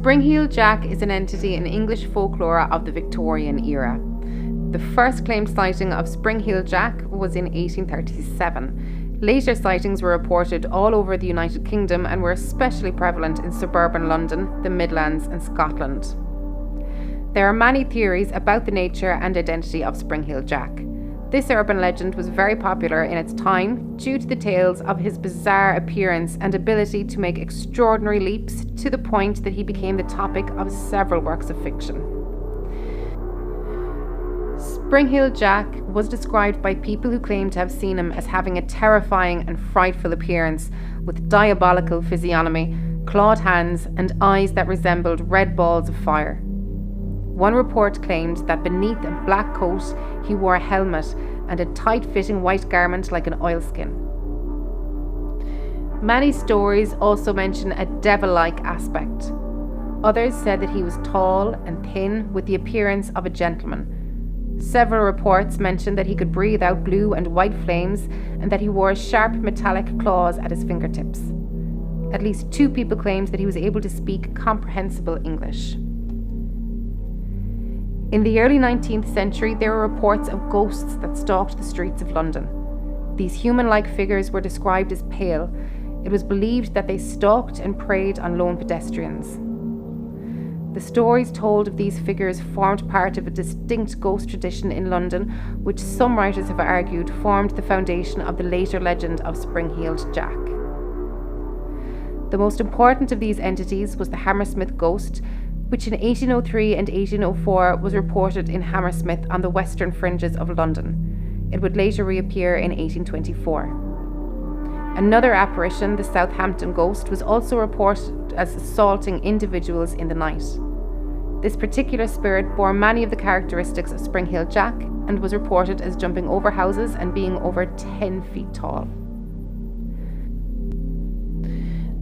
Spring-heeled Jack is an entity in English folklore of the Victorian era. The first claimed sighting of Spring-heeled Jack was in 1837. Later sightings were reported all over the United Kingdom and were especially prevalent in suburban London, the Midlands and Scotland. There are many theories about the nature and identity of Spring-heeled Jack. This urban legend was very popular in its time due to the tales of his bizarre appearance and ability to make extraordinary leaps to the point that he became the topic of several works of fiction. Spring-heeled Jack was described by people who claim to have seen him as having a terrifying and frightful appearance with diabolical physiognomy, clawed hands and eyes that resembled red balls of fire. One report claimed that beneath a black coat he wore a helmet and a tight-fitting white garment like an oilskin. Many stories also mention a devil-like aspect. Others said that he was tall and thin with the appearance of a gentleman. Several reports mentioned that he could breathe out blue and white flames and that he wore sharp metallic claws at his fingertips. At least 2 people claimed that he was able to speak comprehensible English. In the early 19th century, there were reports of ghosts that stalked the streets of London. These human-like figures were described as pale. It was believed that they stalked and preyed on lone pedestrians. The stories told of these figures formed part of a distinct ghost tradition in London, which some writers have argued formed the foundation of the later legend of Spring-heeled Jack. The most important of these entities was the Hammersmith ghost, which in 1803 and 1804 was reported in Hammersmith on the western fringes of London. It would later reappear in 1824. Another apparition, the Southampton ghost, was also reported as assaulting individuals in the night. This particular spirit bore many of the characteristics of Spring-heeled Jack and was reported as jumping over houses and being over 10 feet tall.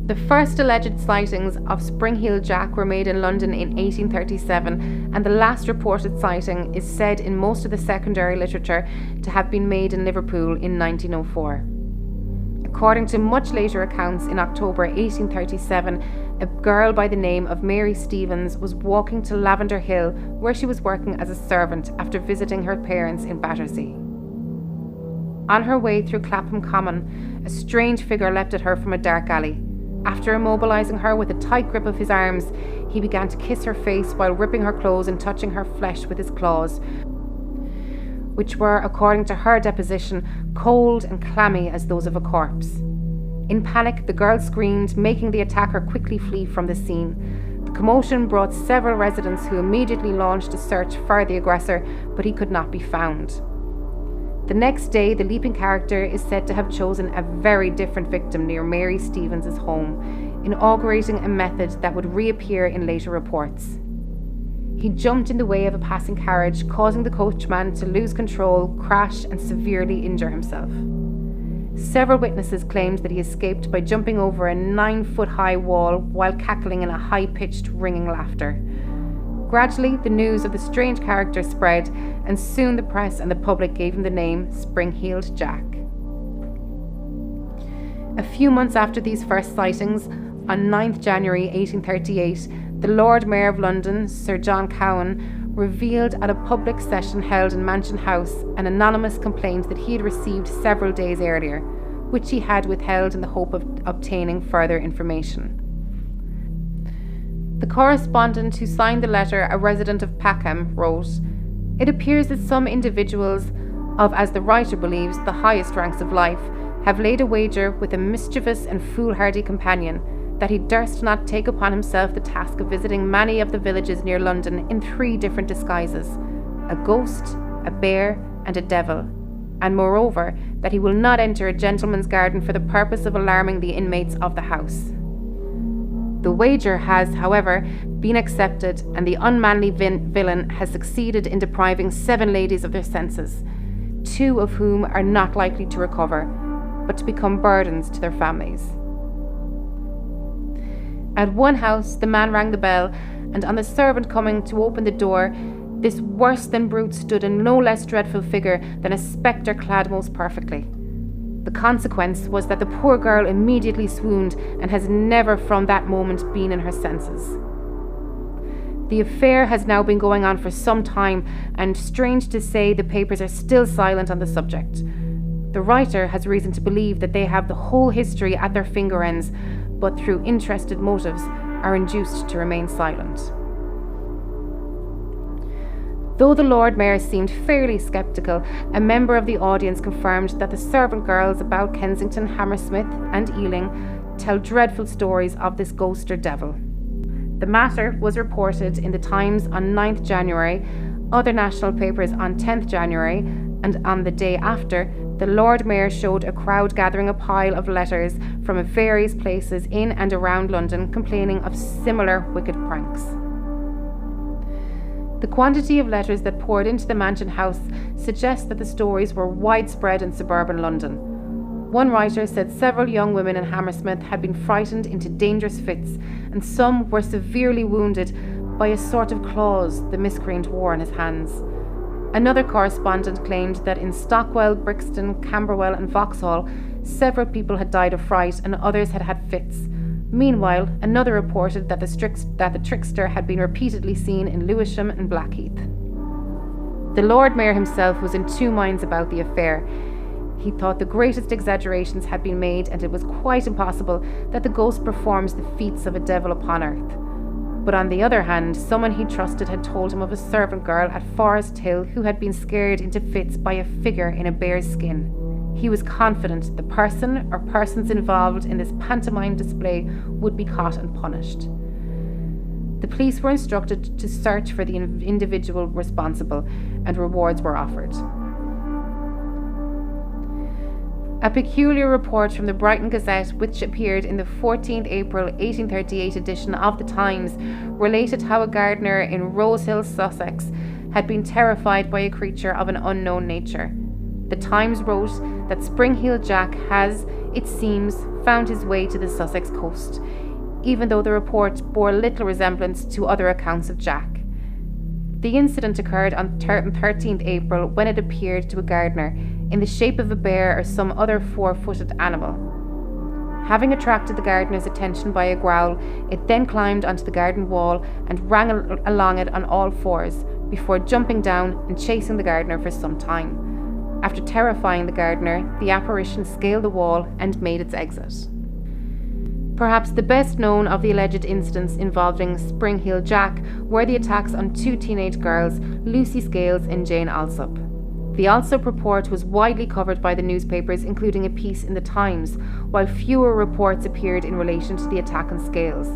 The first alleged sightings of Spring-heeled Jack were made in London in 1837, and the last reported sighting is said in most of the secondary literature to have been made in Liverpool in 1904. According to much later accounts, in October 1837, a girl by the name of Mary Stevens was walking to Lavender Hill, where she was working as a servant after visiting her parents in Battersea. On her way through Clapham Common, a strange figure leapt at her from a dark alley. After immobilizing her with a tight grip of his arms, he began to kiss her face while ripping her clothes and touching her flesh with his claws, which were, according to her deposition, cold and clammy as those of a corpse. In panic, the girl screamed, making the attacker quickly flee from the scene. The commotion brought several residents who immediately launched a search for the aggressor, but he could not be found. The next day, the leaping character is said to have chosen a very different victim near Mary Stevens' home, inaugurating a method that would reappear in later reports. He jumped in the way of a passing carriage, causing the coachman to lose control, crash, and severely injure himself. Several witnesses claimed that he escaped by jumping over a 9-foot-high wall while cackling in a high-pitched, ringing laughter. Gradually, the news of the strange character spread, and soon the press and the public gave him the name Spring-heeled Jack. A few months after these first sightings, on 9th January 1838, the Lord Mayor of London, Sir John Cowan, revealed at a public session held in Mansion House an anonymous complaint that he had received several days earlier, which he had withheld in the hope of obtaining further information. The correspondent who signed the letter, a resident of Packham, wrote, "It appears that some individuals of, as the writer believes, the highest ranks of life, have laid a wager with a mischievous and foolhardy companion that he durst not take upon himself the task of visiting many of the villages near London in 3 different disguises, a ghost, a bear, and a devil, and moreover, that he will not enter a gentleman's garden for the purpose of alarming the inmates of the house. The wager has, however, been accepted, and the unmanly villain has succeeded in depriving 7 ladies of their senses, 2 of whom are not likely to recover, but to become burdens to their families." At one house, the man rang the bell, and on the servant coming to open the door, this worse than brute stood a no less dreadful figure than a spectre clad most perfectly. The consequence was that the poor girl immediately swooned and has never from that moment been in her senses. The affair has now been going on for some time, and strange to say, the papers are still silent on the subject. The writer has reason to believe that they have the whole history at their finger ends, but through interested motives are induced to remain silent. Though the Lord Mayor seemed fairly sceptical, a member of the audience confirmed that the servant girls about Kensington, Hammersmith and Ealing tell dreadful stories of this ghost or devil. The matter was reported in the Times on 9th January, other national papers on 10th January, and on the day after, the Lord Mayor showed a crowd gathering a pile of letters from various places in and around London complaining of similar wicked pranks. The quantity of letters that poured into the Mansion House suggests that the stories were widespread in suburban London. One writer said several young women in Hammersmith had been frightened into dangerous fits, and some were severely wounded by a sort of claws the miscreant wore in his hands. Another correspondent claimed that in Stockwell, Brixton, Camberwell and Vauxhall, several people had died of fright and others had had fits. Meanwhile, another reported that the trickster had been repeatedly seen in Lewisham and Blackheath. The Lord Mayor himself was in two minds about the affair. He thought the greatest exaggerations had been made, and it was quite impossible that the ghost performs the feats of a devil upon earth. But on the other hand, someone he trusted had told him of a servant girl at Forest Hill who had been scared into fits by a figure in a bear's skin. He was confident the person or persons involved in this pantomime display would be caught and punished. The police were instructed to search for the individual responsible, and rewards were offered. A peculiar report from the Brighton Gazette, which appeared in the 14th April 1838 edition of the Times, related how a gardener in Rosehill, Sussex, had been terrified by a creature of an unknown nature. The Times wrote that Spring-Heel Jack has, it seems, found his way to the Sussex coast, even though the report bore little resemblance to other accounts of Jack. The incident occurred on 13th April when it appeared to a gardener in the shape of a bear or some other four-footed animal. Having attracted the gardener's attention by a growl, it then climbed onto the garden wall and ran along it on all fours, before jumping down and chasing the gardener for some time. After terrifying the gardener, the apparition scaled the wall and made its exit. Perhaps the best known of the alleged incidents involving Spring-Heel Jack were the attacks on two teenage girls, Lucy Scales and Jane Alsop. The Alsop report was widely covered by the newspapers, including a piece in the Times, while fewer reports appeared in relation to the attack on Scales.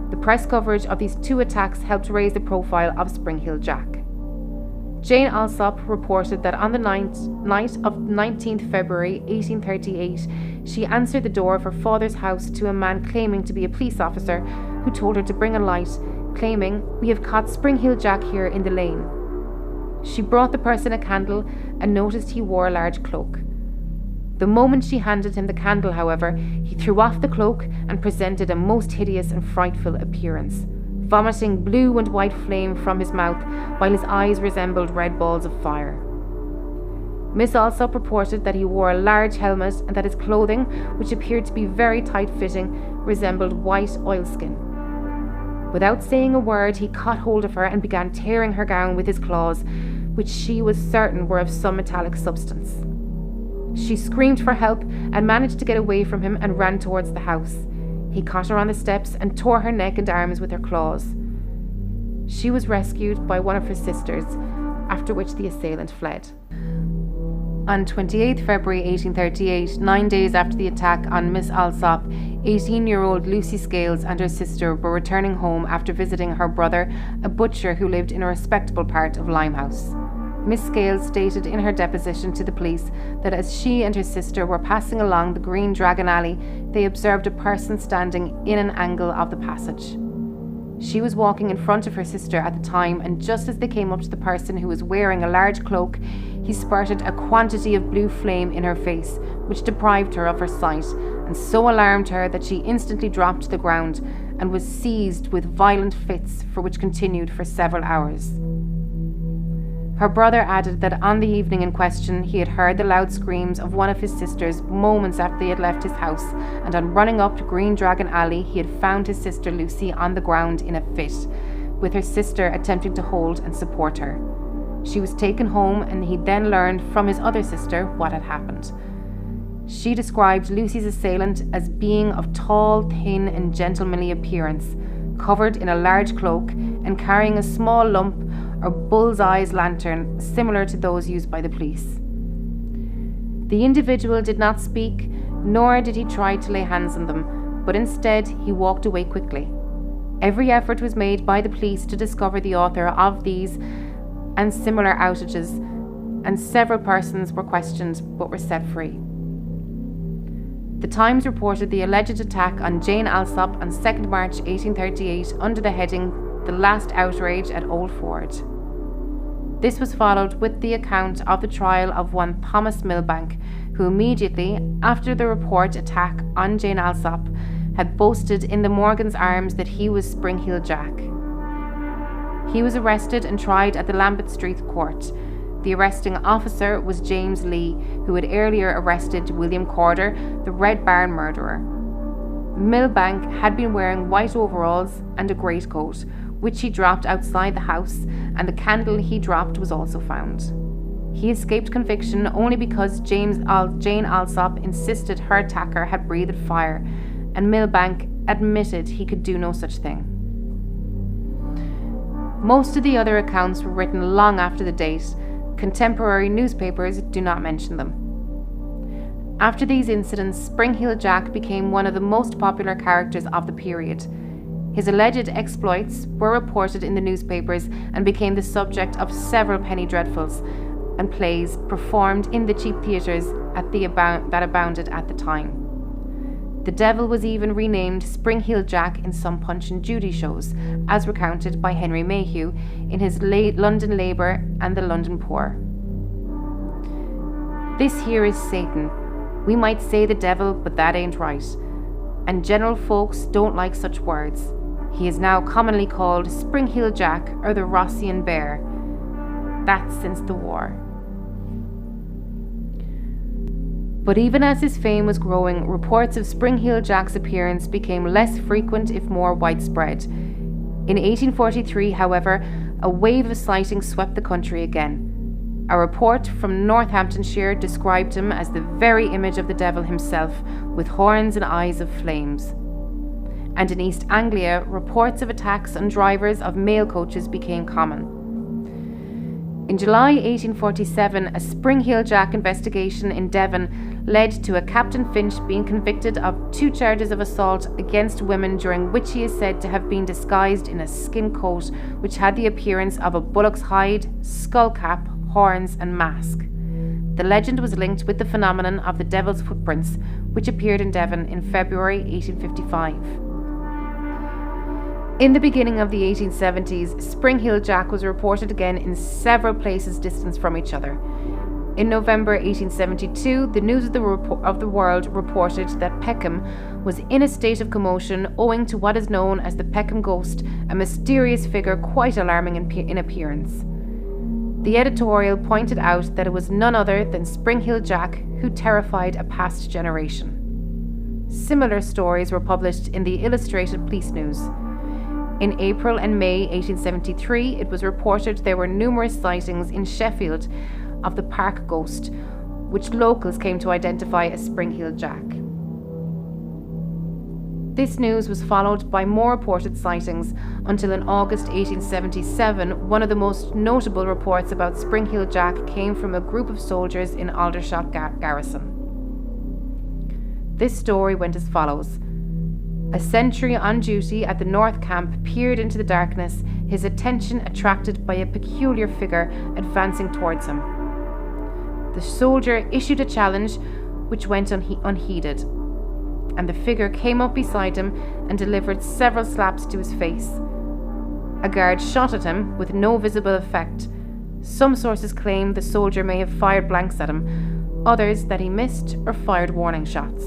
The press coverage of these two attacks helped raise the profile of Spring-Heel Jack. Jane Alsop reported that on the night of 19th February 1838, she answered the door of her father's house to a man claiming to be a police officer who told her to bring a light, claiming, "We have caught Spring-Heel Jack here in the lane." She brought the person a candle and noticed he wore a large cloak. The moment she handed him the candle, however, he threw off the cloak and presented a most hideous and frightful appearance, vomiting blue and white flame from his mouth, while his eyes resembled red balls of fire. Miss Alsop reported that he wore a large helmet and that his clothing, which appeared to be very tight-fitting, resembled white oilskin. Without saying a word, he caught hold of her and began tearing her gown with his claws, which she was certain were of some metallic substance. She screamed for help and managed to get away from him and ran towards the house. He caught her on the steps and tore her neck and arms with her claws. She was rescued by one of her sisters, after which the assailant fled. On 28th February 1838, 9 days after the attack on Miss Alsop, 18-year-old Lucy Scales and her sister were returning home after visiting her brother, a butcher who lived in a respectable part of Limehouse. Miss Scales stated in her deposition to the police that as she and her sister were passing along the Green Dragon Alley, they observed a person standing in an angle of the passage. She was walking in front of her sister at the time, and just as they came up to the person who was wearing a large cloak, he spurted a quantity of blue flame in her face, which deprived her of her sight, and so alarmed her that she instantly dropped to the ground and was seized with violent fits, which continued for several hours. Her brother added that on the evening in question he had heard the loud screams of one of his sisters moments after they had left his house, and on running up to Green Dragon Alley he had found his sister Lucy on the ground in a fit, with her sister attempting to hold and support her. She was taken home, and he then learned from his other sister what had happened. She described Lucy's assailant as being of tall, thin and gentlemanly appearance, covered in a large cloak and carrying a small lump or bull's-eyes lantern similar to those used by the police. The individual did not speak, nor did he try to lay hands on them, but instead he walked away quickly. Every effort was made by the police to discover the author of these and similar outages, and several persons were questioned but were set free. The Times reported the alleged attack on Jane Alsop on 2nd March 1838 under the heading "The Last Outrage at Old Ford." This was followed with the account of the trial of one Thomas Milbank, who immediately after the report attack on Jane Alsop had boasted in the Morgan's Arms that he was Spring-Heeled Jack. He was arrested and tried at the Lambeth Street Court. The arresting officer was James Lee, who had earlier arrested William Corder, the Red Barn murderer. Milbank had been wearing white overalls and a greatcoat, which he dropped outside the house, and the candle he dropped was also found. He escaped conviction only because Jane Alsop insisted her attacker had breathed fire, and Milbank admitted he could do no such thing. Most of the other accounts were written long after the date. Contemporary newspapers do not mention them. After these incidents, Spring-Heeled Jack became one of the most popular characters of the period. His alleged exploits were reported in the newspapers and became the subject of several penny dreadfuls and plays performed in the cheap theatres that abounded at the time. The devil was even renamed Spring-Heeled Jack in some Punch and Judy shows, as recounted by Henry Mayhew in his London Labour and the London Poor. "This here is Satan. We might say the devil, but that ain't right. And general folks don't like such words. He is now commonly called Spring-Heeled Jack or the Rossian Bear. That's since the war." But even as his fame was growing, reports of Spring-Heeled Jack's appearance became less frequent if more widespread. In 1843, however, a wave of sightings swept the country again. A report from Northamptonshire described him as the very image of the devil himself, with horns and eyes of flames. And in East Anglia, reports of attacks on drivers of mail coaches became common. In July 1847, a Spring-Heeled Jack investigation in Devon led to a Captain Finch being convicted of 2 charges of assault against women, during which he is said to have been disguised in a skin coat which had the appearance of a bullock's hide, skull cap, horns and mask. The legend was linked with the phenomenon of the Devil's Footprints, which appeared in Devon in February 1855. In the beginning of the 1870s, Spring-Heeled Jack was reported again in several places distant from each other. In November 1872, the News of the World reported that Peckham was in a state of commotion owing to what is known as the Peckham Ghost, a mysterious figure quite alarming in appearance. The editorial pointed out that it was none other than Spring-Heeled Jack who terrified a past generation. Similar stories were published in the Illustrated Police News. In April and May 1873, it was reported there were numerous sightings in Sheffield of the Park Ghost, which locals came to identify as Spring-Heeled Jack. This news was followed by more reported sightings until in August 1877, one of the most notable reports about Spring-Heeled Jack came from a group of soldiers in Aldershot Garrison. This story went as follows. A sentry on duty at the North Camp peered into the darkness, his attention attracted by a peculiar figure advancing towards him. The soldier issued a challenge, which went unheeded, and the figure came up beside him and delivered several slaps to his face. A guard shot at him with no visible effect. Some sources claim the soldier may have fired blanks at him, others that he missed or fired warning shots.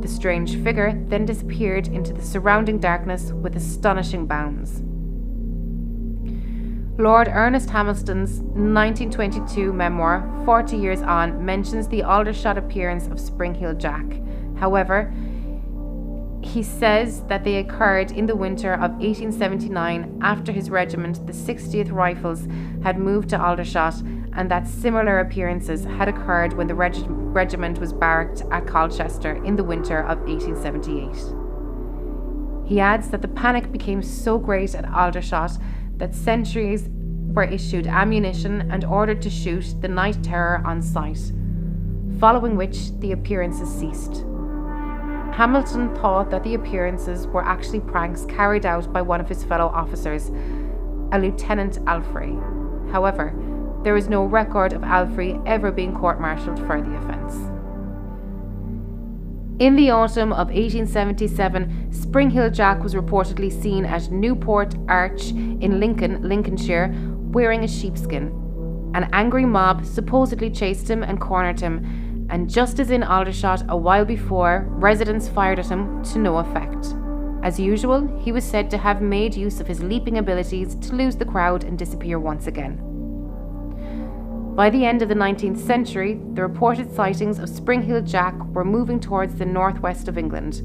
The strange figure then disappeared into the surrounding darkness with astonishing bounds. Lord Ernest Hamilton's 1922 memoir, 40 Years On, mentions the Aldershot appearance of Spring-Heeled Jack. However, He says that they occurred in the winter of 1879 after his regiment, the 60th Rifles, had moved to Aldershot, and that similar appearances had occurred when the regiment was barracked at Colchester in the winter of 1878. He adds that the panic became so great at Aldershot that sentries were issued ammunition and ordered to shoot the night terror on sight, following which the appearances ceased. Hamilton thought that the appearances were actually pranks carried out by one of his fellow officers, a Lieutenant Alfrey. However, there is no record of Alfrey ever being court-martialed for the offence. In the autumn of 1877, Spring-Heel Jack was reportedly seen at Newport Arch in Lincoln, Lincolnshire, wearing a sheepskin. An angry mob supposedly chased him and cornered him, and just as in Aldershot a while before, residents fired at him to no effect. As usual, he was said to have made use of his leaping abilities to lose the crowd and disappear once again. By the end of the 19th century, the reported sightings of Spring-Heel Jack were moving towards the northwest of England.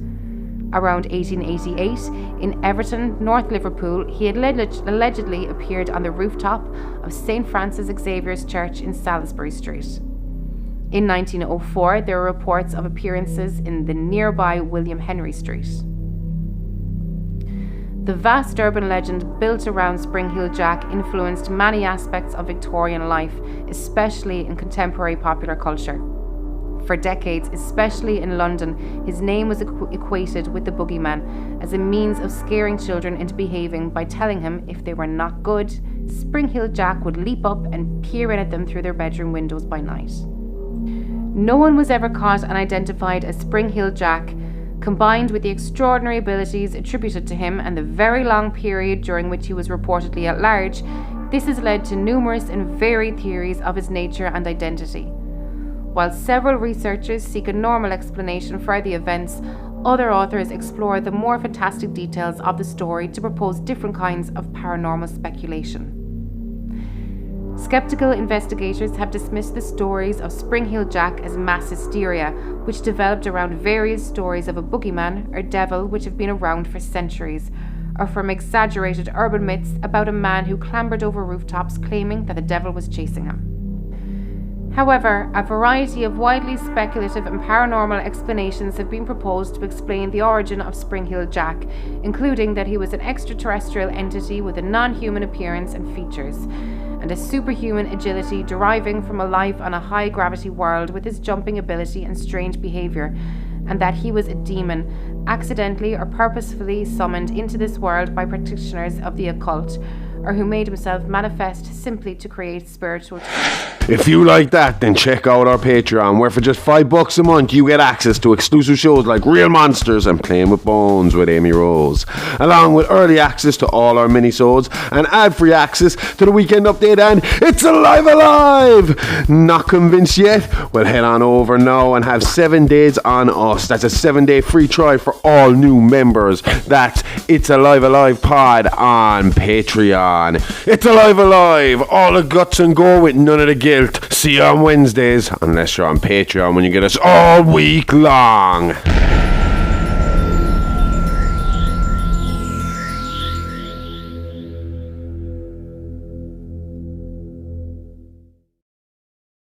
Around 1888, in Everton, North Liverpool, he had allegedly appeared on the rooftop of St. Francis Xavier's Church in Salisbury Street. In 1904, there were reports of appearances in the nearby William Henry Street. The vast urban legend built around Spring-Heel Jack influenced many aspects of Victorian life, especially in contemporary popular culture. For decades, especially in London, his name was equated with the boogeyman as a means of scaring children into behaving by telling him if they were not good, Spring-Heel Jack would leap up and peer in at them through their bedroom windows by night. No one was ever caught and identified as Spring-Heel Jack. Combined with the extraordinary abilities attributed to him and the very long period during which he was reportedly at large, this has led to numerous and varied theories of his nature and identity. While several researchers seek a normal explanation for the events, other authors explore the more fantastic details of the story to propose different kinds of paranormal speculation. Skeptical investigators have dismissed the stories of Spring-Heel Jack as mass hysteria, which developed around various stories of a boogeyman or devil which have been around for centuries, or from exaggerated urban myths about a man who clambered over rooftops claiming that the devil was chasing him. However, a variety of widely speculative and paranormal explanations have been proposed to explain the origin of Spring-Heel Jack, including that he was an extraterrestrial entity with a non-human appearance and features, and a superhuman agility deriving from a life on a high-gravity world with his jumping ability and strange behaviour, and that he was a demon, accidentally or purposefully summoned into this world by practitioners of the occult, or who made himself manifest simply to create spiritual terror. If you like that, then check out our Patreon, where for just $5 a month you get access to exclusive shows like Real Monsters and Playing with Bones with Amy Rose, along with early access to all our minisodes and ad-free access to the Weekend Update and It's Alive! Not convinced yet? Well, head on over now and have 7 days on us. That's a 7-day free trial for all new members. That's It's Alive Pod on Patreon. It's Alive, all the guts and go with none of the guilt. See you on Wednesdays, unless you're on Patreon when you get us all week long.